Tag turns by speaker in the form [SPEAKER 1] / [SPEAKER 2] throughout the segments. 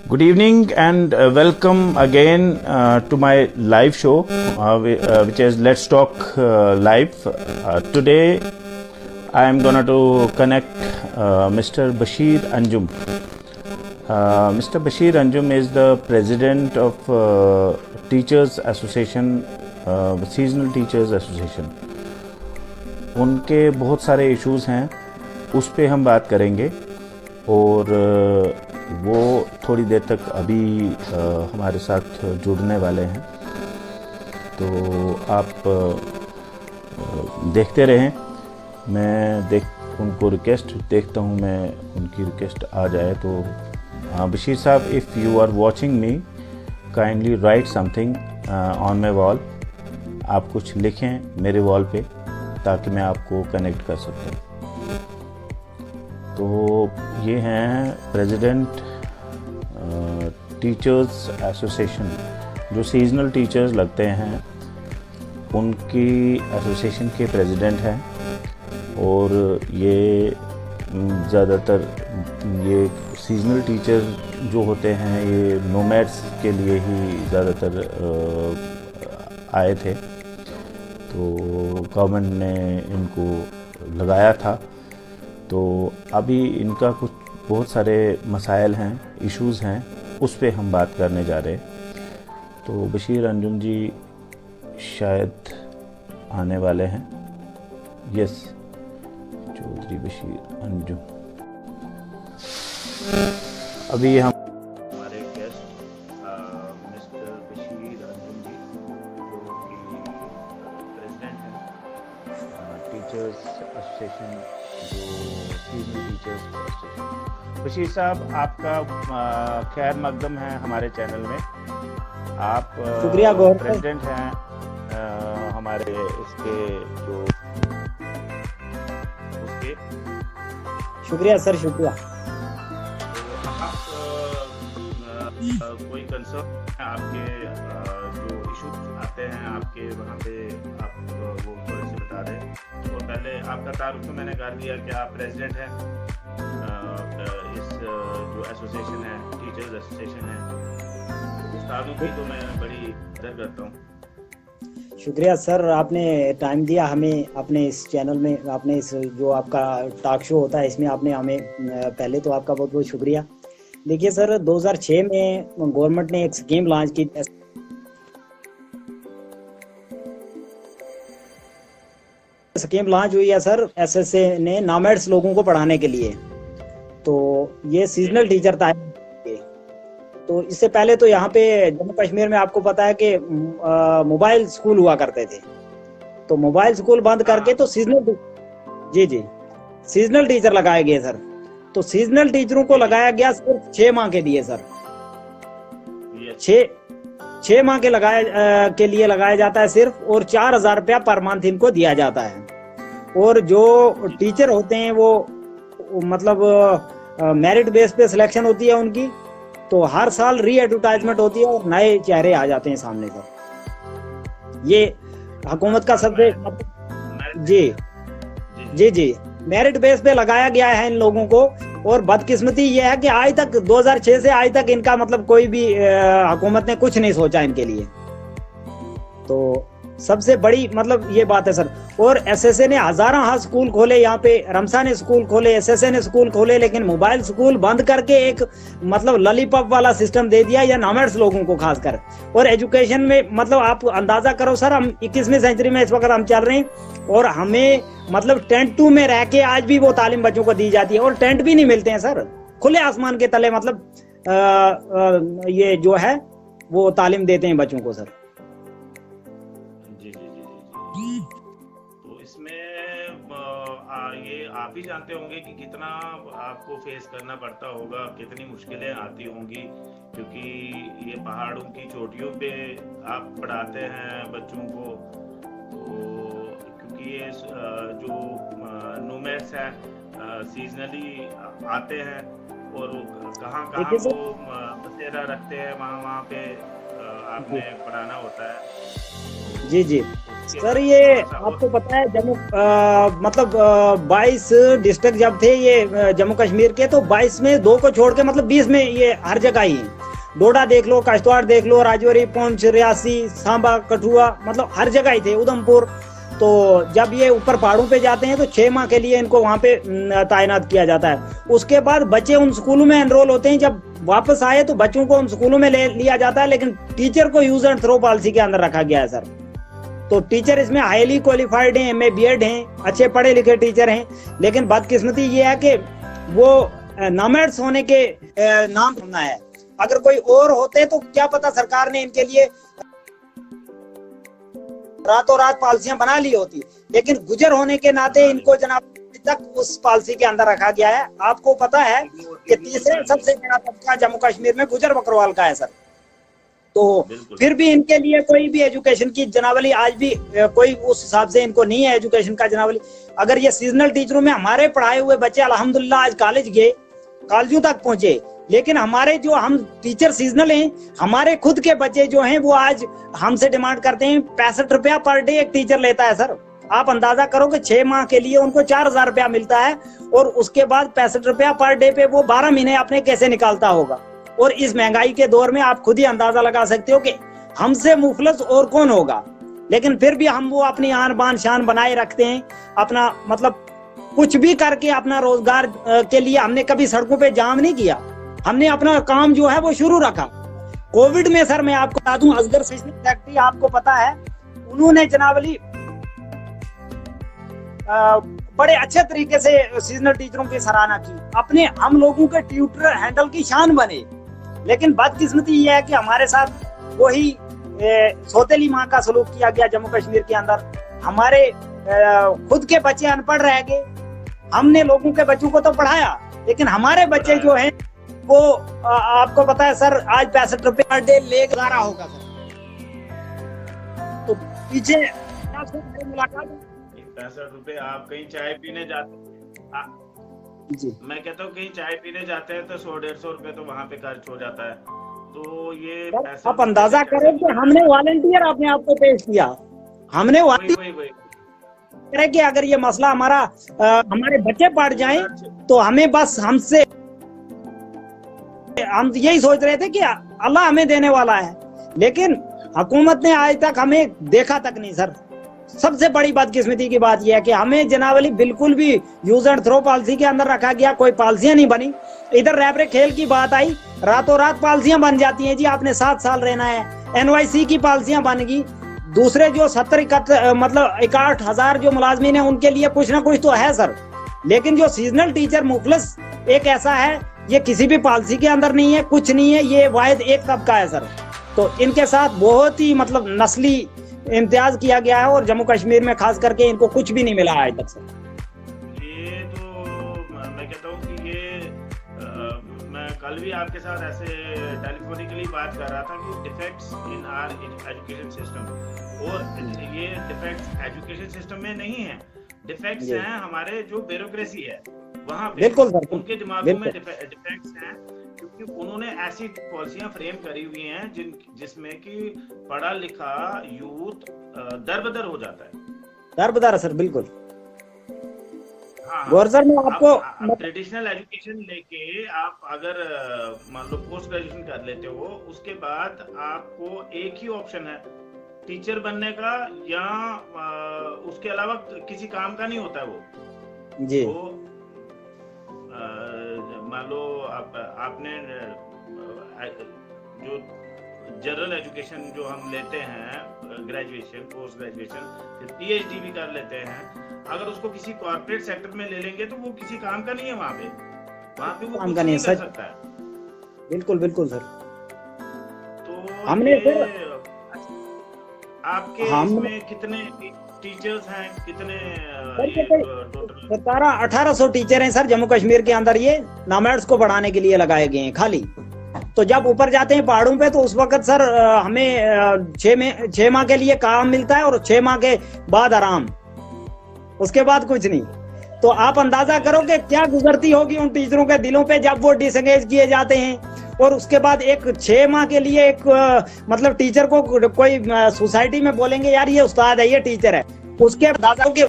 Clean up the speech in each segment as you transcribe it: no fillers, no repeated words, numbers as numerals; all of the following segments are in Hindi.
[SPEAKER 1] Good evening and welcome again to my live show, which is Let's Talk Live. Today I am gonna to connect Mr. Bashir Anjum. Mr. Bashir Anjum is the president of Teachers Association, Seasonal Teachers Association. उनके बहुत सारे इश्यूज़ हैं, उस पे हम बात करेंगे और वो थोड़ी देर तक अभी हमारे साथ जुड़ने वाले हैं, तो आप देखते रहें। मैं उनको रिक्वेस्ट देखता हूँ, मैं उनकी रिक्वेस्ट आ जाए तो बशीर साहब, if you are watching me, kindly write something on my wall. आप कुछ लिखें मेरे वॉल पे ताकि मैं आपको कनेक्ट कर सकूँ। तो ये हैं प्रेसिडेंट टीचर्स एसोसिएशन, जो सीजनल टीचर्स लगते हैं उनकी एसोसिएशन के प्रेसिडेंट हैं। और ये ज़्यादातर ये सीजनल टीचर जो होते हैं ये नोमैड्स के लिए ही ज़्यादातर आए थे, तो गवर्नमेंट ने इनको लगाया था। तो अभी इनका कुछ बहुत सारे मसाइल हैं, इश्यूज़ हैं, उस पे हम बात करने जा रहे हैं। तो बशीर अंजुम जी शायद आने वाले हैं। यस, चौधरी बशीर अंजुम। अभी हम हमारे गेस्ट मिस्टर बशीर अंजुम जी, जो कि प्रेसिडेंट हैं टीचर्स एसोसिएशन, जो सीजनल टीचर्स एसोसिएशन। बशीर साहब, आपका खैर मकदम है हमारे चैनल में। आप
[SPEAKER 2] शुक्रिया गौर
[SPEAKER 1] प्रेसिडेंट हैं हमारे इसके जो उसके।
[SPEAKER 2] शुक्रिया सर, शुक्रिया।
[SPEAKER 1] आप कोई कंसर्न है आपके, जो इशू आते हैं आपके वहाँ पे, आप वो थोड़े से बता दें। और पहले आपका तारुफ तो मैंने कर दिया कि आप प्रेसिडेंट हैं इस जो एसोसिएशन है, टीचर्स एसोसिएशन है। उस्तादों की तो मैं बड़ी इज्जत करता हूँ।
[SPEAKER 2] शुक्रिया सर, आपने टाइम दिया हमें अपने इस चैनल में, आपने इस जो आपका टॉक शो होता है इसमें आपने हमें, पहले तो आपका बहुत बहुत शुक्रिया। देखिए सर, 2006 में गवर्नमेंट ने एक स्कीम लॉन्च की। स्कीम लॉन्च हुई है सर एसएसए ने नॉमैड्स लोगों को पढ़ाने के लिए। तो ये सीजनल टीचर था। तो इससे पहले तो यहाँ पे जम्मू कश्मीर में आपको पता है कि मोबाइल स्कूल हुआ करते थे। तो मोबाइल स्कूल बंद करके तो सीजनल टीचर लगाए गए सर। तो सीजनल टीचरों को लगाया गया सिर्फ 6 माह के लिए सर। 6 माह के लिए लगाया जाता है सिर्फ, और 4,000 रुपया पर मंथ इनको दिया जाता है। और जो टीचर होते हैं वो मतलब मेरिट बेस पे सिलेक्शन होती है उनकी। तो हर साल री एडवर्टाइजमेंट होती है और नए चेहरे आ जाते हैं सामने सर। ये हुकूमत का सबसे जी मेरिट बेस पे लगाया गया है इन लोगों को। और बदकिस्मती ये है कि आज तक 2006 से आज तक इनका मतलब कोई भी हुकूमत ने कुछ नहीं सोचा इनके लिए। तो सबसे बड़ी मतलब ये बात है सर। और एसएसए ने हजारों स्कूल खोले, यहाँ पे रमसा ने स्कूल खोले, एसएसए ने स्कूल खोले, लेकिन मोबाइल स्कूल बंद करके एक मतलब लॉलीपॉप वाला सिस्टम दे दिया या नॉमैड्स लोगों को खासकर। और एजुकेशन में मतलब आप अंदाजा करो सर, हम 21वीं सेंचुरी में इस वक्त हम चल रहे हैं और हमें मतलब टेंट 2 में रह के आज भी वो तालीम बच्चों को दी जाती है। और टेंट भी नहीं मिलते हैं सर, खुले आसमान के तले मतलब ये जो है वो तालीम देते हैं बच्चों को सर।
[SPEAKER 1] ये आप ही जानते होंगे कि कितना आपको फेस करना पड़ता होगा, कितनी मुश्किलें आती होंगी, क्योंकि ये पहाड़ों की चोटियों पे आप पढ़ाते हैं बच्चों को। तो क्योंकि ये जो नोमैड्स हैं सीजनली आते हैं और कहाँ वो बसेरा रखते हैं, वहाँ पे आपने पढ़ाना होता है।
[SPEAKER 2] जी जी सर, ये आपको पता है जम्मू मतलब 22 डिस्ट्रिक्ट जब थे ये जम्मू कश्मीर के, तो 22 में 2 को छोड़ के मतलब 20 में ये हर जगह ही है। डोडा देख लो, किश्तवाड़ देख लो, राजौरी, पुंछ, रियासी, सांबा, कठुआ, मतलब हर जगह ही थे, उधमपुर। तो जब ये ऊपर पहाड़ों पे जाते हैं तो 6 माह के लिए इनको वहां पे तैनात किया जाता है। उसके बाद बच्चे उन स्कूलों में एनरोल होते हैं। जब वापस आए तो बच्चों को उन स्कूलों में ले लिया जाता है, लेकिन टीचर को यूज एंड थ्रो पॉलिसी के अंदर रखा गया है सर। तो टीचर इसमें हाईली क्वालिफाइड हैं, MA BEd हैं, अच्छे पढ़े लिखे टीचर हैं, लेकिन बदकिस्मती ये है कि वो नॉमैड्स होने के नाम सुनना है। अगर कोई और होते तो क्या पता सरकार ने इनके लिए रातों रात पॉलिसियां बना ली होती, लेकिन गुजर होने के नाते इनको जनाब तक उस पॉलिसी के अंदर रखा गया है। आपको पता है कि तीसरे सबसे बड़ा तबका जम्मू कश्मीर में गुजर बकरवाल का है सर। तो फिर भी इनके लिए कोई भी एजुकेशन की जनावली आज भी कोई उस हिसाब से इनको नहीं है एजुकेशन का जनावली। अगर ये सीजनल टीचरों में हमारे पढ़ाए हुए बच्चे अल्हम्दुलिल्लाह आज कॉलेज गए, कॉलेजों तक पहुंचे, लेकिन हमारे जो हम टीचर सीजनल हैं, हमारे खुद के बच्चे जो हैं वो आज हमसे डिमांड करते हैं 65 रुपया पर डे एक टीचर लेता है सर। आप अंदाजा करो कि 6 माह के लिए उनको 4000 रुपया मिलता है, और उसके बाद 65 रुपया पर डे पे वो 12 महीने अपने कैसे निकालता होगा। और इस महंगाई के दौर में आप खुद ही अंदाजा लगा सकते हो कि हमसे मुफलस और कौन होगा। लेकिन फिर भी हम वो अपनी आन बान शान बनाए रखते हैं, अपना मतलब कुछ भी करके अपना रोजगार के लिए हमने कभी सड़कों पे जाम नहीं किया, हमने अपना काम जो है वो शुरू रखा। कोविड में सर मैं आपको बता दूं, असगर स्टेशनरी फैक्ट्री आपको पता है, उन्होंने जनावली बड़े अच्छे तरीके से सीजनल टीचरों की सराहना की, अपने हम लोगों के ट्यूटर हैंडल की शान बने। लेकिन बदकिस्मती ये है कि हमारे साथ वही सौतेली माँ का सलूक किया गया जम्मू कश्मीर के अंदर। हमारे खुद के बच्चे अनपढ़ रह गए। हमने लोगों के बच्चों को तो पढ़ाया, लेकिन हमारे बच्चे जो हैं वो आपको पता है सर, आज 65 रुपए पर डे ले गुजारा होगा सर। तो पीछे मुलाकात
[SPEAKER 1] 65 रुपए आप कहीं चाय पीने जाते जी, मैं कहता हूँ कहीं चाय पीने जाते हैं तो 100-150 रुपए तो वहाँ पे खर्च हो जाता है। तो ये
[SPEAKER 2] आप अंदाजा करो कि हमने वॉलंटियर अपने आप को पेश किया, हमने वही कि अगर ये मसला हमारा हमारे बच्चे पढ़ जाएं तो हमें बस हमसे हम यही सोच रहे थे कि अल्लाह हमें देने वाला है, लेकिन हुकूमत ने आज तक हमें देखा तक नहीं सर। सबसे बड़ी बदकिस्मती की बात यह है कि हमें जनावली बिल्कुल भी यूज एंड थ्रो पॉलिसी के अंदर रखा गया, कोई पॉलिसियां नहीं बनी। इधर रैपरे खेल की बात आई, रातों रात पॉलिसियां बन जाती हैं जी, आपने 7 साल रहना है, NYC की पॉलिसियां बन गई। दूसरे जो 70 मतलब 61,000 जो मुलाजमीन है उनके लिए कुछ ना कुछ तो है सर, लेकिन जो सीजनल टीचर मुखलस एक ऐसा है, ये किसी भी पॉलिसी के अंदर नहीं है, कुछ नहीं है, ये वाहिद एक तबका है सर। तो इनके साथ बहुत ही मतलब नस्ली इम्तियाज किया गया है, और जम्मू कश्मीर में खास करके इनको कुछ भी नहीं मिला आज तक सर।
[SPEAKER 1] ये तो मैं कहता हूँ कि ये मैं कल भी आपके साथ ऐसे टेलीफोनिकली बात कर रहा था कि defects in our education system, और ये डिफेक्ट्स एजुकेशन सिस्टम में नहीं है, डिफेक्ट्स हैं हमारे जो ब्यूरोक्रेसी है वहाँ पे,
[SPEAKER 2] बिल्कुल सर,
[SPEAKER 1] उनके दिमागों में डिफेक्ट्स हैं, क्योंकि उन्होंने ऐसी पॉलिसियां फ्रेम करी हुई हैं जिसमें कि पढ़ा लिखा यूथ दरबदर हो जाता है।
[SPEAKER 2] दरबदर सर, बिल्कुल।
[SPEAKER 1] हाँ,
[SPEAKER 2] गौर सर मैं आपको
[SPEAKER 1] ट्रेडिशनल एजुकेशन लेके आप अगर मान लो पोस्ट ग्रेजुएशन कर लेते हो, उसके बाद आपको एक ही ऑप्शन है टीचर बनने का, या उसके अलावा किसी काम का नहीं होता है वो जी। तो मान लो आपने जो जनरल एजुकेशन जो हम लेते हैं, ग्रेजुएशन, पोस्ट ग्रेजुएशन, फिर PhD भी कर लेते हैं, अगर उसको किसी कॉर्पोरेट सेक्टर में ले लेंगे तो वो किसी काम का नहीं है, वहाँ पे वो कुछ नहीं कर सकता है।
[SPEAKER 2] बिल्कुल बिल्कुल सर।
[SPEAKER 1] तो
[SPEAKER 2] हमने
[SPEAKER 1] आपके इसमें कितने टीचर्स हैं, कितने टोटल?
[SPEAKER 2] 1700-1800 टीचर हैं सर जम्मू कश्मीर के अंदर, ये नॉमैड्स को बढ़ाने के लिए लगाए गए हैं खाली। तो जब ऊपर जाते हैं पहाड़ों पे तो उस वक्त सर हमें 6 माह के लिए काम मिलता है, और 6 माह के बाद आराम, उसके बाद कुछ नहीं। तो आप अंदाजा करो कि क्या गुजरती होगी उन टीचरों के दिलों पे जब वो डिसंगेज किए जाते हैं, और उसके बाद एक 6 माह के लिए एक मतलब टीचर को कोई सोसाइटी में बोलेंगे यार ये उस्ताद है, ये टीचर है, उसके दादा के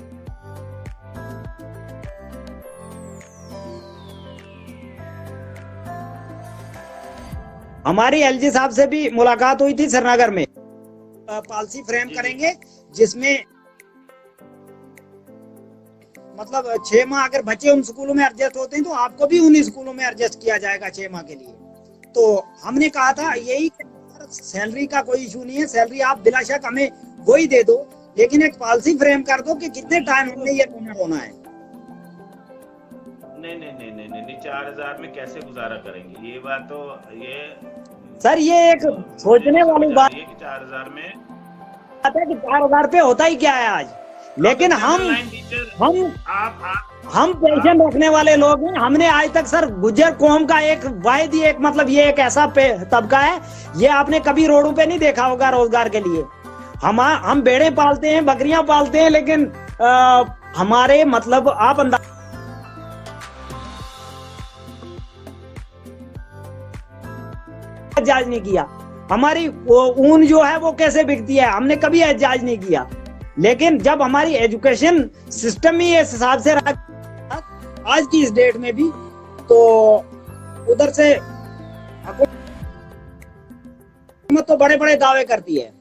[SPEAKER 2] हमारी एलजी साहब से भी मुलाकात हुई थी श्रीनगर में। पॉलिसी फ्रेम करेंगे जिसमें मतलब 6 माह अगर बच्चे उन स्कूलों में एडजस्ट होते हैं तो आपको भी उन्हीं स्कूलों में एडजस्ट किया जाएगा 6 माह के लिए। तो हमने कहा था यही सैलरी का कोई इशू नहीं है, सैलरी आप बिलाशक हमें वही दे दो, लेकिन एक पॉलिसी फ्रेम कर दो कि कितने टाइम हमने ये होना है।
[SPEAKER 1] नहीं 4000 में कैसे गुजारा करेंगे, ये बात तो ये
[SPEAKER 2] सर ये एक सोचने वाली बात
[SPEAKER 1] है कि 4000 में
[SPEAKER 2] आता है कि 4000 पे होता ही क्या है आज, लेकिन हम पेंशन रखने वाले लोग हैं। हमने आज तक सर गुज्जर कौम का एक वाहिद ही एक मतलब ये एक ऐसा तबका है, ये आपने कभी रोडों पे नहीं देखा होगा रोजगार के लिए। हम भेड़ें पालते हैं, बकरियां पालते हैं, लेकिन हमारे मतलब आप अंदाज जायज नहीं किया, हमारी ऊन जो है वो कैसे बिकती है हमने कभी जायज नहीं किया। लेकिन जब हमारी एजुकेशन सिस्टम ही इस हिसाब से रहा आज की इस डेट में भी, तो उधर से हुकूमत तो बड़े बड़े दावे करती है।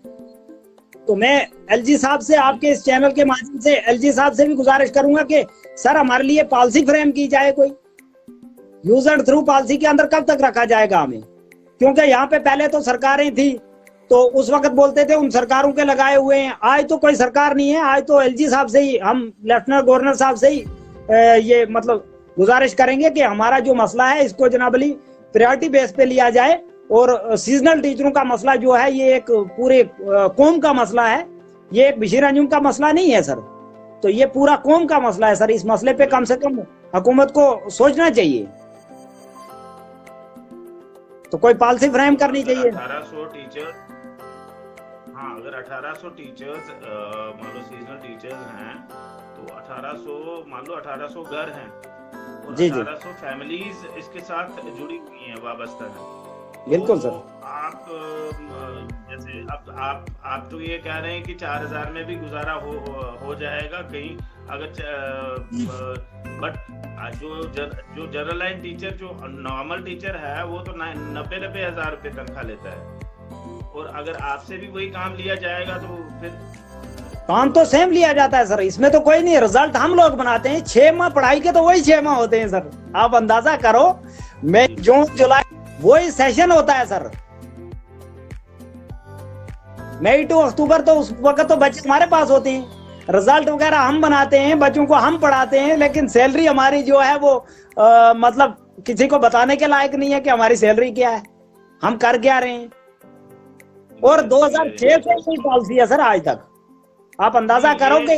[SPEAKER 2] तो मैं एलजी साहब से आपके इस चैनल के माध्यम से एलजी साहब से भी गुजारिश करूंगा कि सर हमारे लिए पॉलिसी फ्रेम की जाए, कोई यूज एंड थ्रू पॉलिसी के अंदर कब तक रखा जाएगा हमें, क्योंकि यहाँ पे पहले तो सरकारें थी तो उस वक्त बोलते थे उन सरकारों के लगाए हुए हैं, आज तो कोई सरकार नहीं है। आज तो एलजी साहब से ही हम लेफ्टिनेंट गवर्नर साहब से ही ये मतलब गुजारिश करेंगे कि हमारा जो मसला है इसको जनाबली प्रायोरिटी बेस पे लिया जाए। और सीजनल टीचरों का मसला जो है ये एक पूरे कौम का मसला है, ये एक बशीर अंजुम का मसला नहीं है सर, तो ये पूरा कौम का मसला है सर। इस मसले पे कम से कम हुकूमत को सोचना चाहिए, तो कोई पॉलिसी फ्रेम करनी चाहिए।
[SPEAKER 1] 1800 टीचर, हाँ अगर 1800 टीचर्स मान लो सीजनल टीचर्स हैं तो 1800 मान लो 1800 घर हैं और 1800 फैमिलीज इसके साथ जुड़ी हुई हैं, वाबस्ता हैं।
[SPEAKER 2] बिल्कुल सर।
[SPEAKER 1] आप जैसे आप तो ये कह रहे हैं कि 4000 में भी गुजारा हो जाएगा कहीं अगर बट जो जनरल लाइन टीचर जो नॉर्मल टीचर है वो तो 90-90 हजार रुपए तनख्वाह लेता है, और अगर आपसे भी वही काम लिया जाएगा तो फिर
[SPEAKER 2] काम तो सेम लिया जाता है सर, इसमें तो कोई नहीं। रिजल्ट हम लोग बनाते हैं, 6 माह पढ़ाई के तो वही 6 माह होते हैं सर। आप अंदाजा करो मई जून जुलाई वही सेशन होता है सर, मई टू अक्टूबर तो उस वक्त तो बच्चे हमारे पास होते हैं, रिजल्ट वगैरह हम बनाते हैं, बच्चों को हम पढ़ाते हैं, लेकिन सैलरी हमारी जो है वो मतलब किसी को बताने के लायक नहीं है कि हमारी सैलरी क्या है, हम कर क्या रहे हैं। और 2006 से कोई पॉलिसी है सर आज तक, आप अंदाजा करोगे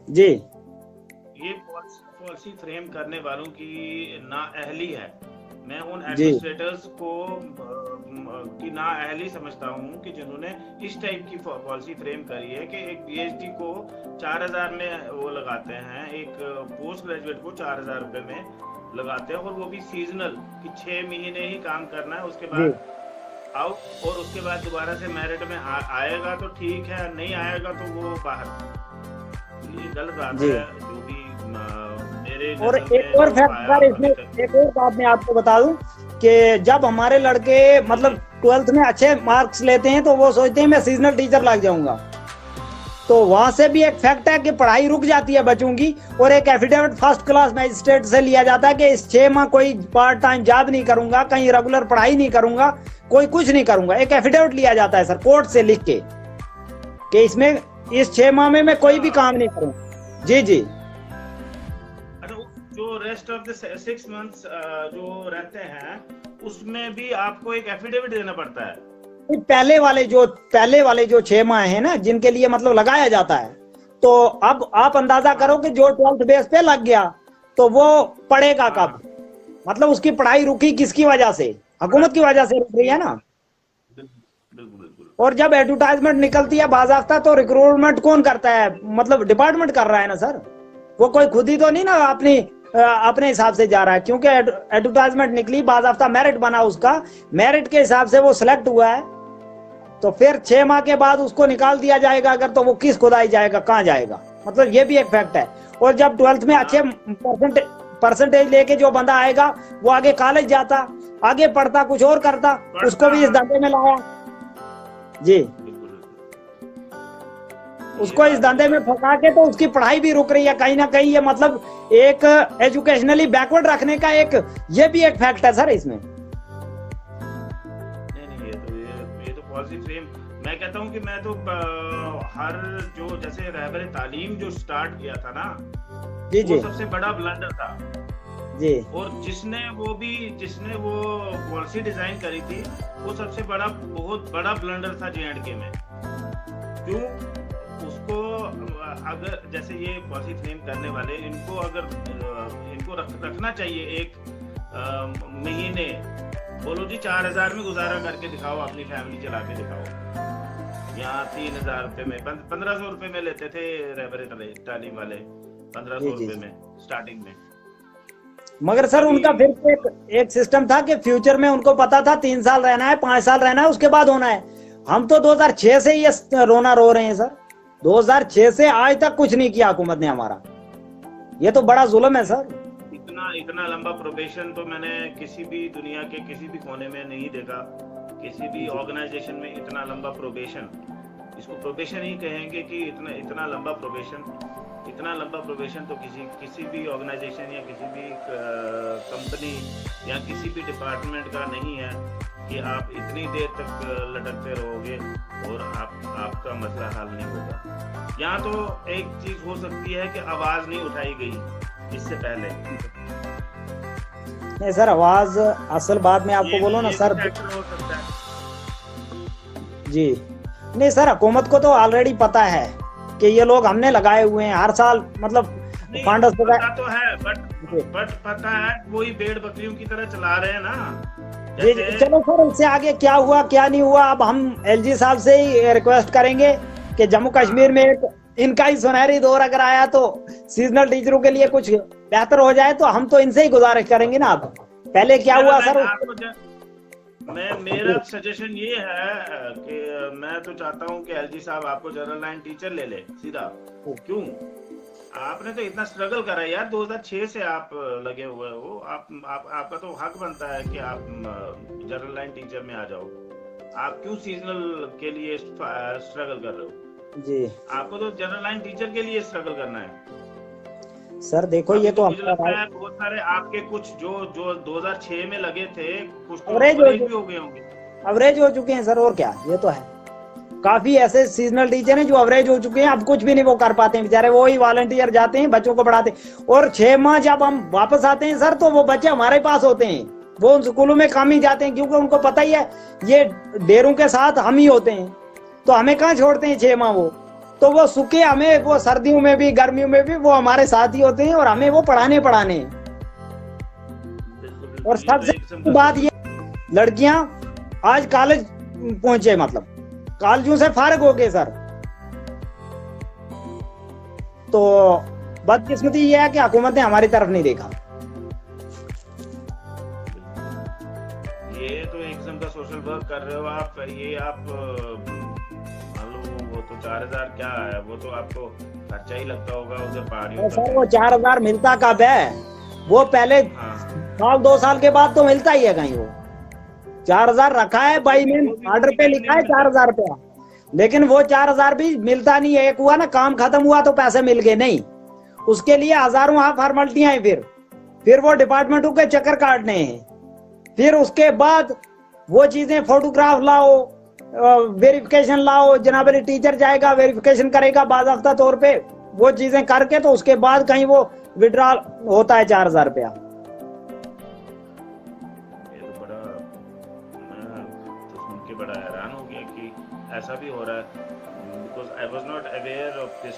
[SPEAKER 2] जी।
[SPEAKER 1] ये पॉलिसी फ्रेम करने वालों की नाअहली है। मैं उन एडमिनिस्ट्रेटर्स को की नाअहली समझता हूँ कि जिन्होंने इस टाइप की पॉलिसी फ्रेम करी है कि एक पीएचडी को 4000 में वो लगाते हैं, एक पोस्ट ग्रेजुएट को 4000 रुपए में लगाते हैं, और वो भी सीजनल कि 6 महीने ही काम करना है, उसके बाद आओ और उसके बाद दोबारा से मेरिट में आएगा तो ठीक है, नहीं आएगा तो वो बाहर। ये गलत बात है जो भी मेरे।
[SPEAKER 2] और एक और फैक्टर इसमें एक और बात मैं आपको बता दूं कि जब हमारे लड़के मतलब 12th में अच्छे मार्क्स लेते हैं तो वो सोचते हैं मैं सीजनल टीचर लग जाऊंगा, तो वहां से भी एक फैक्ट है कि पढ़ाई रुक जाती है बच्चों की, और एक एफिडेविट फर्स्ट क्लास मैजिस्ट्रेट से लिया जाता है कि इस 6 माह कोई पार्ट टाइम जॉब नहीं करूंगा, कहीं रेगुलर पढ़ाई नहीं करूंगा, कोई कुछ नहीं करूंगा। एक एफिडेविट लिया जाता है सर कोर्ट से लिख के कि इसमें इस 6 माह में मैं कोई भी काम नहीं करूंगा। जी जी।
[SPEAKER 1] जो रेस्ट ऑफ द 6 मंथ्स जो रहते हैं उसमें भी आपको एक एफिडेविट देना पड़ता है।
[SPEAKER 2] पहले वाले जो 6 माह है ना जिनके लिए मतलब लगाया जाता है, तो अब आप अंदाजा करो कि जो 12th बेस पे लग गया तो वो पढ़ेगा कब, मतलब उसकी पढ़ाई रुकी किसकी वजह से, हुकूमत की वजह से रुक रही है ना। और जब एडवर्टाइजमेंट निकलती है बाज़ाफ्ता तो रिक्रूटमेंट कौन करता है, मतलब डिपार्टमेंट कर रहा है ना सर, वो कोई खुद ही तो नहीं ना अपनी अपने हिसाब से जा रहा है, क्योंकि एडवर्टाइजमेंट निकली, बाज़ाफ्ता मेरिट बना, उसका मेरिट के हिसाब से वो सिलेक्ट हुआ है। तो फिर 6 माह के बाद उसको निकाल दिया जाएगा अगर, तो वो किस खुदाई जाएगा, कहाँ जाएगा, मतलब ये भी एक फैक्ट है। और जब 12th में अच्छे परसेंटेज लेके जो बंदा आएगा वो आगे कॉलेज जाता, आगे पढ़ता, कुछ और करता, उसको भी इस धंधे में लाया जी, उसको इस धंधे में फंसा के तो उसकी पढ़ाई भी रुक रही है कहीं ना कहीं। ये मतलब एक एजुकेशनली बैकवर्ड रखने का एक ये भी एक फैक्ट है सर इसमें।
[SPEAKER 3] नहीं, ये तो पॉजिटिव फ्रेम। मैं कहता हूँ कि मैं तो हर जो जैसे रहबर तालीम जो स्टार्ट किया था ना,
[SPEAKER 2] जी जी,
[SPEAKER 3] वो सबसे बड़ा ब्लंडर था
[SPEAKER 2] जी।
[SPEAKER 3] और जिसने वो पॉलिसी डिजाइन करी थी, वो सबसे बड़ा, बहुत बड़ा ब्लंडर था J&K में। क्यों? उसको अगर जैसे ये पॉलिसी फ्रेम करने वाले, इनको अगर इनको रखना चाहिए एक महीने, बोलो जी 4000 में गुजारा करके दिखाओ, अपनी फैमिली चला के दिखाओ। यहाँ 3000 रुपए में, 1500 रुपए में लेते थे रहबर तालीम वाले, 1500 रुपए में स्टार्टिंग में।
[SPEAKER 2] मगर सर उनका फिर एक सिस्टम था कि फ्यूचर में उनको पता था 3 साल रहना है, 5 साल रहना है, उसके बाद होना है। हम तो 2006 से ये रोना रो रहे हैं सर, 2006 से आज तक कुछ नहीं किया हुकूमत ने हमारा। ये तो बड़ा जुल्म है सर।
[SPEAKER 3] इतना लंबा प्रोबेशन तो मैंने किसी भी दुनिया के किसी भी कोने में नहीं देखा, किसी भी ऑर्गेनाइजेशन में इतना लंबा प्रोबेशन, इसको प्रोबेशन ही कहेंगे कि इतना लंबा प्रोबेशन तो किसी भी ऑर्गेनाइजेशन या किसी भी कंपनी या किसी भी डिपार्टमेंट का नहीं है कि आप इतनी देर तक लटकते रहोगे और आपका मसला हल नहीं होगा। यहाँ तो एक चीज हो सकती है कि आवाज नहीं उठाई गई इससे पहले।
[SPEAKER 2] नहीं सर, आवाज असल बात में आपको बोलो ना सर,
[SPEAKER 3] हो सकता है
[SPEAKER 2] जी। नहीं सर, हुकूमत को तो ऑलरेडी पता है कि ये लोग हमने लगाए हुए हैं हर साल, मतलब फांडस
[SPEAKER 3] पता तो है, बट पता है वही भेड़ बकरियों की तरह चला रहे हैं ना।
[SPEAKER 2] जी। चलो सर, इससे आगे क्या हुआ क्या नहीं हुआ, अब हम LG साहब से ही रिक्वेस्ट करेंगे कि जम्मू कश्मीर में एक इनका ही सुनहरी दौर अगर आया तो सीजनल टीचरों के लिए कुछ बेहतर हो जाए, तो हम तो इनसे ही गुजारिश करेंगे ना। अब पहले क्या हुआ सर,
[SPEAKER 3] मेरा सजेशन ये है कि मैं तो चाहता हूँ कि LG साहब आपको जनरल लाइन टीचर ले ले सीधा। क्यों? आपने तो इतना स्ट्रगल करा यार, 2006 से आप लगे हुए हो, आपका तो हक बनता है कि आप जनरल लाइन टीचर में आ जाओ। आप क्यों सीजनल के लिए स्ट्रगल कर रहे हो जी? आपको तो जनरल लाइन टीचर के लिए स्ट्रगल करना है
[SPEAKER 2] सर। देखो ये तो
[SPEAKER 3] मुझे लगता है बहुत सारे आपके कुछ जो 2006 में लगे थे, कुछ तो
[SPEAKER 2] अवरेज
[SPEAKER 3] भी हो गए होंगे,
[SPEAKER 2] अवरेज हो चुके हैं सर। और क्या, ये तो है, काफी ऐसे सीजनल टीचर हैं जो अवरेज हो चुके हैं, अब कुछ भी नहीं वो कर पाते हैं बेचारे। वो ही वॉलंटियर जाते हैं, बच्चों को पढ़ाते हैं, और 6 माह जब हम वापस आते हैं सर, तो वो बच्चे हमारे पास होते हैं, वो उन स्कूलों में कम ही जाते हैं, क्योंकि उनको पता ही है ये डेरों के साथ हम ही होते हैं, तो हमें कहाँ छोड़ते हैं 6 माह। वो तो वो सुखे हमें, वो सर्दियों में भी गर्मियों में भी वो हमारे साथ ही होते हैं, और हमें वो पढ़ाने। और सबसे बात ये, लड़कियां आज कॉलेज पहुंचे, मतलब कॉलेजों से फारिग हो गए सर। तो बदकिस्मती ये है कि हुकूमत ने हमारी तरफ नहीं देखा।
[SPEAKER 3] ये तो एक किस्म का सोशल वर्क कर रहे हो आप। ये आप मान लो वो तो 4000 क्या है, वो तो आपको खर्चा ही लगता होगा उधर पहाड़ियों
[SPEAKER 2] सर। वो 4000 मिलता कब है? वो पहले साल 2 साल के बाद तो मिलता ही है कहीं। वो 4000 रखा है भाई ने, ऑर्डर पे लिखा है 4000 रुपया, लेकिन वो 4000 भी मिलता नहीं है। एक हुआ ना, काम खत्म हुआ तो पैसे मिल गए, नहीं, उसके लिए हजारों फॉर्मेलिटियां हैं। फिर वो डिपार्टमेंटों के चक्कर काटने हैं, फिर उसके बाद वो चीजें, फोटोग्राफ लाओ, वेरिफिकेशन लाओ, जनाबली टीचर जाएगा वेरिफिकेशन करेगा बाज़ाफ्ता तौर पे, वो चीजें करके तो उसके बाद कहीं वो विड्रॉल होता है 4000 रुपया।
[SPEAKER 3] बड़ा हैरान हो गया कि ऐसा भी हो रहा है, because I was not aware of this.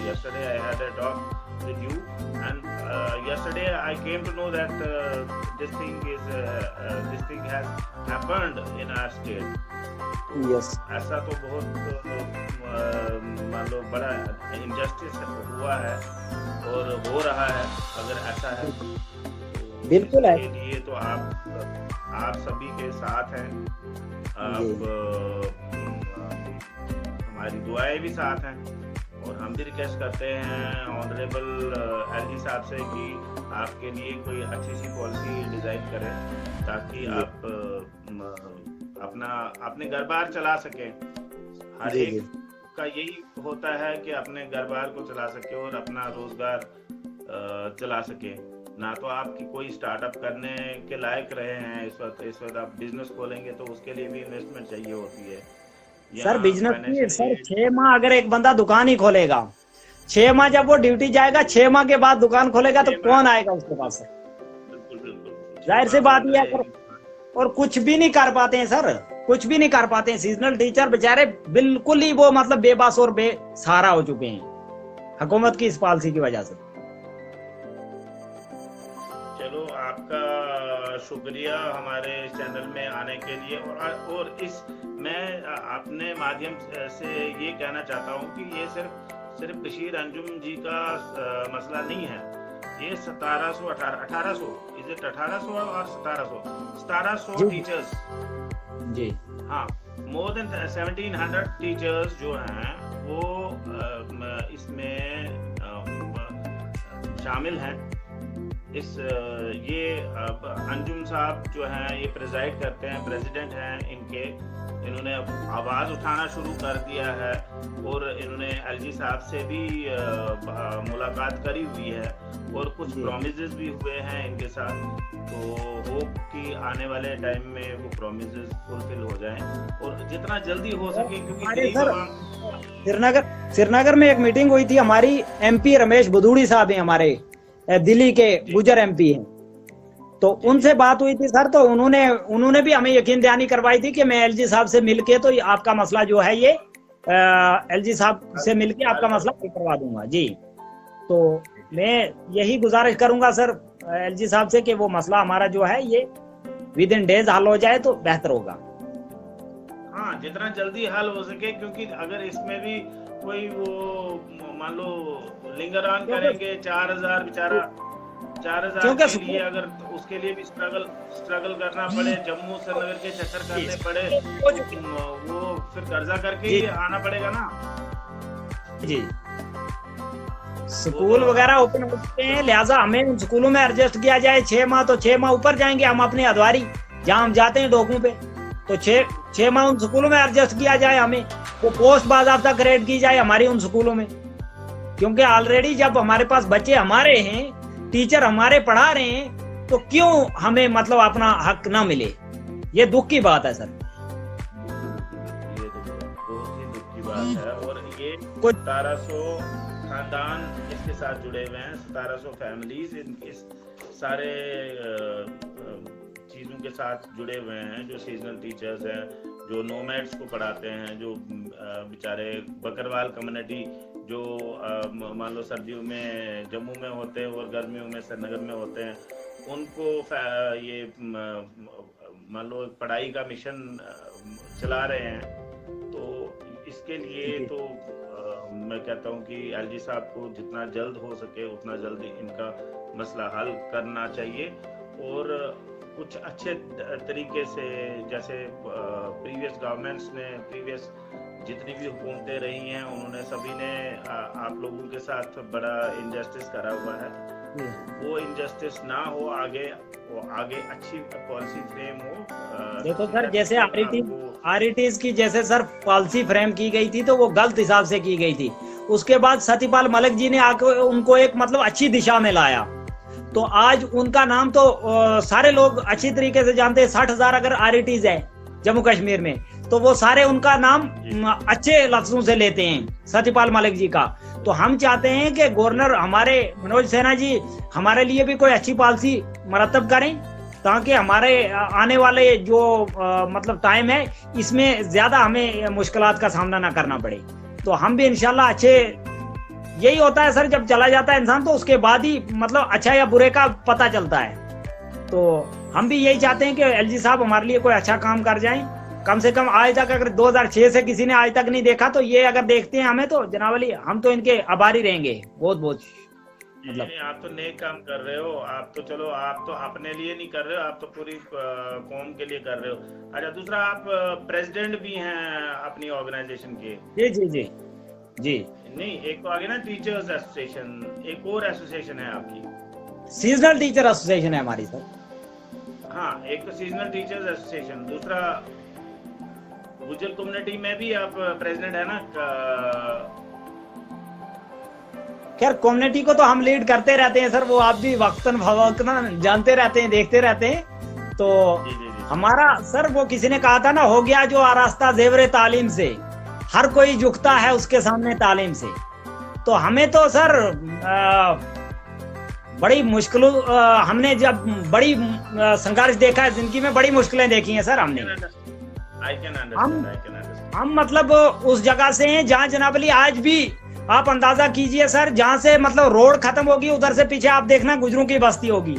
[SPEAKER 3] Yesterday I had a talk with you, and yesterday I came to know that this thing has happened in our state.
[SPEAKER 2] Yes.
[SPEAKER 3] ऐसा तो बहुत मान लो बड़ा injustice हुआ है और हो रहा है, अगर ऐसा है तो
[SPEAKER 2] बिल्कुल है।
[SPEAKER 3] इसके लिए तो आप सभी के साथ हैं, हमारी दुआएं भी साथ हैं, और हम भी रिक्वेस्ट करते हैं ऑनरेबल एलजी साहब से कि आपके लिए कोई अच्छी सी पॉलिसी डिजाइन करें, ताकि आप अपने घर बार चला सकें। हर एक का यही होता है कि अपने घर बार को चला सके और अपना रोजगार चला सके। ना तो आपकी कोई स्टार्टअप करने के लायक रहे हैं इस वक्त आप बिजनेस खोलेंगे तो उसके लिए भी इन्वेस्टमेंट चाहिए होती है।
[SPEAKER 2] सर बिजनेस की सर 6 माह अगर एक बंदा दुकान ही खोलेगा, 6 माह जब वो ड्यूटी जाएगा, 6 माह के बाद दुकान खोलेगा तो कौन आएगा उसके पास?
[SPEAKER 3] बिल्कुल
[SPEAKER 2] जाहिर सी बात यह है। और कुछ भी नहीं कर पाते हैं सर, कुछ भी नहीं कर पाते हैं। सीजनल टीचर बेचारे बिल्कुल ही वो मतलब बेबस और बेसहारा हो चुके हैं हुकूमत की इस पॉलिसी की वजह से।
[SPEAKER 3] चलो, आपका शुक्रिया हमारे चैनल में आने के लिए। और मैं अपने माध्यम से ये कहना चाहता हूँ कि ये सिर्फ बशीर अंजुम जी का मसला नहीं है। ये 1800 और 1700 टीचर्स
[SPEAKER 2] जी,
[SPEAKER 3] हाँ, मोर देन 1700 टीचर्स जो हैं वो इसमें शामिल हैं। ये अंजुम साहब जो हैं ये प्रेजाइड करते हैं, प्रेसिडेंट हैं इन्होंने आवाज उठाना शुरू कर दिया है, और इन्होंने एलजी साहब से भी मुलाकात करी हुई है, और कुछ प्रॉमिसेस भी हुए हैं इनके साथ। तो होप कि आने वाले टाइम में वो प्रॉमिसेस फुलफिल हो जाएं, और जितना जल्दी हो सके, क्योंकि
[SPEAKER 2] श्रीनगर में एक मीटिंग हुई थी हमारी, एमपी रमेश भदौड़ी साहब हैं, हमारे दिल्ली के गुजर एमपी हैं, तो उनसे बात हुई थी सर। तो उन्होंने भी हमें यकीन दहानी करवाई थी कि मैं एलजी साहब से मिलके तो आपका मसला जो है ये एलजी साहब से मिलके आपका मसला हल करवा दूंगा जी। तो मैं यही गुजारिश करूंगा सर एलजी साहब से कि वो मसला हमारा जो है ये विद इन डेज हल हो जाए तो बेहतर होगा।
[SPEAKER 3] हाँ, जितना जल्दी हल हो सके, क्योंकि अगर इसमें भी कोई वो मान लो लिंगर ऑन करेंगे 4000 बेचारा 4000 के लिए, अगर उसके लिए भी स्ट्रगल करना पड़े, जम्मू श्रीनगर के चक्कर करने पड़े, वो फिर कर्जा करके ही आना पड़ेगा ना
[SPEAKER 2] जी। स्कूल वगैरह ओपन हो चुके हैं, लिहाजा हमें उन स्कूलों में एडजस्ट किया जाए। 6 माह तो 6 माह ऊपर जाएंगे हम अपने अधवारी जहाँ हम जाते हैं डोकू पे, तो 6 माह उन स्कूलों में एडजस्ट किया जाए, हमें वो पोस्ट बाज़ाब्ता क्रिएट की जाए हमारी उन स्कूलों में। क्योंकि ऑलरेडी जब हमारे पास बच्चे हमारे हैं, टीचर हमारे पढ़ा रहे हैं, तो क्यों हमें मतलब अपना हक ना मिले? ये दुख की बात है सर।
[SPEAKER 3] ये तो बहुत ही दुख की बात है। और ये 1700 खानदान इसके साथ जुड़े हुए हैं, 1700 फैमिलीज इनके सारे चीज़ों के साथ जुड़े हुए हैं, जो सीजनल टीचर्स हैं, जो नोमैड्स को पढ़ाते हैं, जो बेचारे बकरवाल कम्युनिटी जो मान लो सर्दियों में जम्मू में होते हैं और गर्मियों में श्रीनगर में होते हैं, उनको ये मान लो पढ़ाई का मिशन चला रहे हैं। तो इसके लिए तो मैं कहता हूँ कि एलजी साहब को जितना जल्द हो सके उतना जल्द इनका मसला हल करना चाहिए, और कुछ अच्छे तरीके से, जैसे प्रीवियस गवर्नमेंट्स ने, प्रीवियस जितनी भी हुकूमतें रही हैं, उन्होंने सभी ने आप लोगों के साथ बड़ा इनजस्टिस करा हुआ है। वो इनजस्टिस ना हो, आगे अच्छी पॉलिसी फ्रेम हो।
[SPEAKER 2] देखो सर, जैसे आरईटीज की जैसे सर पॉलिसी फ्रेम की गई थी तो वो गलत हिसाब से की गई थी। उसके बाद सत्यपाल मलिक जी ने आकर उनको एक मतलब अच्छी दिशा में लाया, तो आज उनका नाम तो सारे लोग अच्छी तरीके से जानते हैं। 60,000 अगर आरईटीज है जम्मू कश्मीर में, तो वो सारे उनका नाम अच्छे लफ्जों से लेते हैं, सत्यपाल मलिक जी का। तो हम चाहते हैं कि गवर्नर हमारे मनोज सिन्हा जी हमारे लिए भी कोई अच्छी पॉलिसी मरतब करें, ताकि हमारे आने वाले जो मतलब टाइम है इसमें ज्यादा हमें मुश्किलात का सामना ना करना पड़े। तो हम भी इंशाल्लाह अच्छे, यही होता है सर, जब चला जाता है इंसान तो उसके बाद ही मतलब अच्छा या बुरे का पता चलता है। तो हम भी यही चाहते हैं कि एलजी साहब हमारे लिए कोई अच्छा काम कर जाएं। कम से कम आज तक अगर 2006 से किसी ने आज तक नहीं देखा, तो ये अगर देखते हैं हमें तो जनाब अली हम तो इनके आभारी रहेंगे। बहुत बहुत मतलब।
[SPEAKER 3] नहीं, आप तो नेक काम कर रहे हो। आप तो चलो, आप तो अपने लिए नहीं कर रहे हो, आप तो पूरी कौम के लिए कर रहे हो। अच्छा, दूसरा आप प्रेसिडेंट भी हैं अपनी ऑर्गेनाइजेशन के।
[SPEAKER 2] जी जी जी जी।
[SPEAKER 3] नहीं, एक तो आगे ना टीचर्स एसोसिएशन, एक और एसोसिएशन है आपकी।
[SPEAKER 2] सीजनल टीचर एसोसिएशन है हमारी सर।
[SPEAKER 3] हाँ, एक तो सीजनल टीचर्स एसोसिएशन, दूसरा गुजर कम्युनिटी में भी आप प्रेसिडेंट है ना।
[SPEAKER 2] खैर कम्युनिटी को तो हम लीड करते रहते हैं सर, वो आप भी वक्तन फवक्तन जानते रहते हैं, देखते रहते हैं। तो
[SPEAKER 3] जी जी जी।
[SPEAKER 2] हमारा सर, वो किसी ने कहा था ना, हो गया जो आरास्ता ज़ेवरे तालीम से, हर कोई झुकता है उसके सामने तालीम से। तो हमें तो सर बड़ी मुश्किलों, हमने जब बड़ी संघर्ष देखा है जिंदगी में, बड़ी मुश्किलें देखी हैं सर हमने। हम मतलब उस जगह से हैं जहाँ जनाब अली आज भी आप अंदाजा कीजिए सर, जहाँ से मतलब रोड खत्म होगी उधर से पीछे आप देखना गुजरों की बस्ती होगी।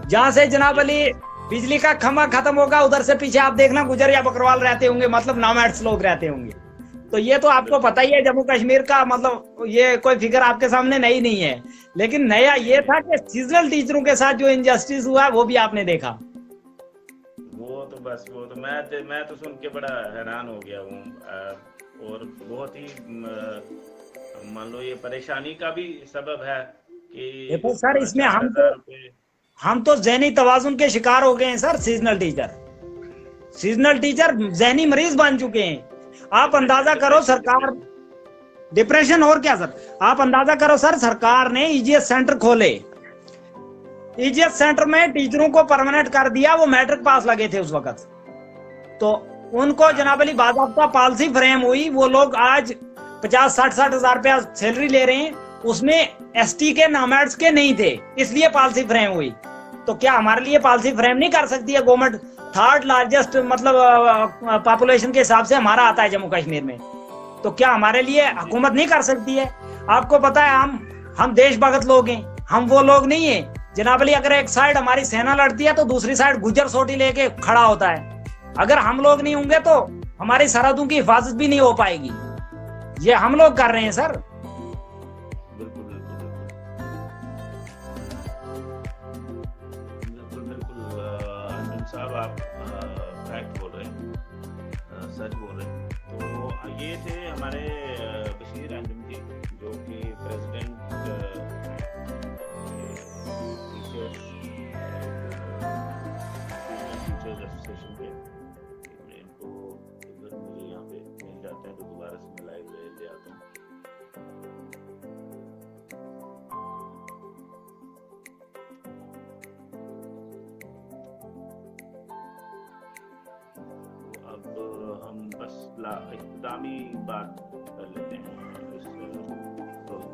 [SPEAKER 2] जहाँ से जनाब अली बिजली का खंभा खत्म होगा उधर से पीछे आप देखना गुजर या बकरवाल रहते होंगे, मतलब नॉमैड्स लोग रहते होंगे। तो ये तो आपको पता ही है जम्मू कश्मीर का, मतलब ये कोई फिगर आपके सामने नहीं है। लेकिन नया ये था कि सीजनल टीचरों के साथ जो इनजस्टिस हुआ वो भी आपने देखा।
[SPEAKER 3] वो तो बस, वो तो मैं तो सुन के बड़ा हैरान हो गया हूँ। और बहुत ही मान लो ये परेशानी का भी सबब है कि
[SPEAKER 2] देखो सर, इसमें हम तो ज़हनी तवाजुन के शिकार हो गए हैं सर। सीजनल टीचर ज़हनी मरीज बन चुके हैं। आप अंदाजा करो सरकार, डिप्रेशन और क्या सर, आप अंदाजा करो सर, सरकार ने ईजीएस सेंटर खोले, ईजीएस सेंटर में टीचरों को परमानेंट कर दिया। वो मैट्रिक पास लगे थे उस वक्त, तो उनको जनाब अली बाज़ाब्ता पॉलिसी फ्रेम हुई। वो लोग आज 50-60 हजार रुपया सैलरी ले रहे हैं, उसमें एसटी के नॉमैड्स के नहीं थे, इसलिए पॉलिसी फ्रेम हुई। तो क्या हमारे लिए पॉलिसी फ्रेम नहीं कर सकती है गवर्नमेंट? थर्ड लार्जेस्ट मतलब पॉपुलेशन के हिसाब से हमारा आता है जम्मू कश्मीर में, तो क्या हमारे लिए हुकूमत नहीं कर सकती है? आपको पता है हम देशभगत लोग हैं, हम वो लोग नहीं है जनाब अली। अगर एक साइड हमारी सेना लड़ती है तो दूसरी साइड गुज्जर सोटी लेके खड़ा होता है। अगर हम लोग नहीं होंगे तो हमारी सरहदों की हिफाजत भी नहीं हो पाएगी। ये हम लोग कर रहे हैं सर।
[SPEAKER 3] साहब, आप फैक्ट बोल रहे हैं, सच बोल रहे हैं। तो ये थे हमारे बशीर अंजुम जी, जो कि प्रेसिडेंट टीचर्स एसोसिएशन के। इनको इधर मुझे यहाँ पे मिल जाते हैं तो दोबारा से मैं लाइव ले आता हूँ। हम बस इख्तितामी बात कर लेते हैं,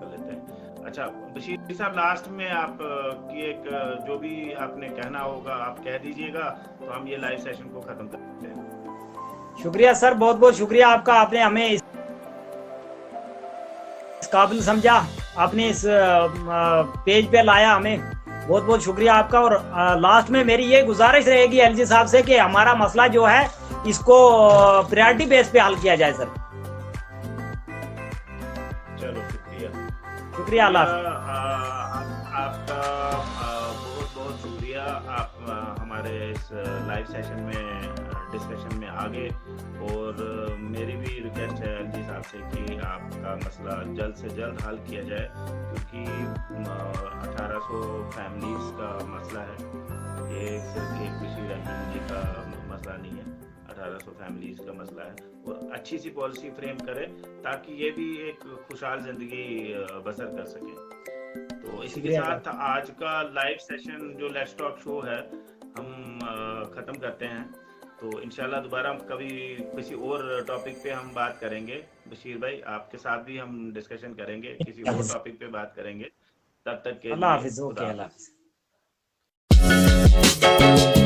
[SPEAKER 3] कर लेते हैं। अच्छा बशीर साहब, लास्ट में आप की एक जो भी आपने कहना होगा आप कह दीजिएगा, तो हम ये लाइव सेशन को खत्म करते हैं।
[SPEAKER 2] शुक्रिया सर, बहुत बहुत शुक्रिया आपका, आपने हमें इस काबिल समझा, आपने इस पेज पे लाया हमें, बहुत बहुत शुक्रिया आपका। और लास्ट में मेरी ये गुजारिश रहेगी एलजी साहब से कि हमारा मसला जो है इसको प्रायोरिटी बेस पे हल किया जाए सर।
[SPEAKER 3] चलो शुक्रिया,
[SPEAKER 2] शुक्रिया। अल्लाह
[SPEAKER 3] आपका बहुत बहुत शुक्रिया। आप हमारे इस लाइव सेशन में डिस्कशन में आगे, और मेरी भी रिक्वेस्ट है एलजी साहब से कि आपका मसला जल्द से जल्द हल किया जाए, क्योंकि 1800 फैमिलीज का मसला है, ये सिर्फ एक बशीर अंजुम जी का मसला नहीं है, 1800 फैमिलीज का मसला है। और अच्छी सी पॉलिसी फ्रेम करें ताकि ये भी एक खुशहाल जिंदगी बसर कर सके। तो इसी के साथ आज का लाइव सेशन जो लेट्स टॉक शो है हम खत्म करते हैं। तो इंशाल्लाह दोबारा कभी किसी और टॉपिक पे हम बात करेंगे। बशीर भाई, आपके साथ भी हम डिस्कशन करेंगे, किसी और टॉपिक पे बात करेंगे। तब तक के लिए
[SPEAKER 2] अल्लाह हाफिज़।
[SPEAKER 3] खुदा
[SPEAKER 2] अल्लाह हाफिज़।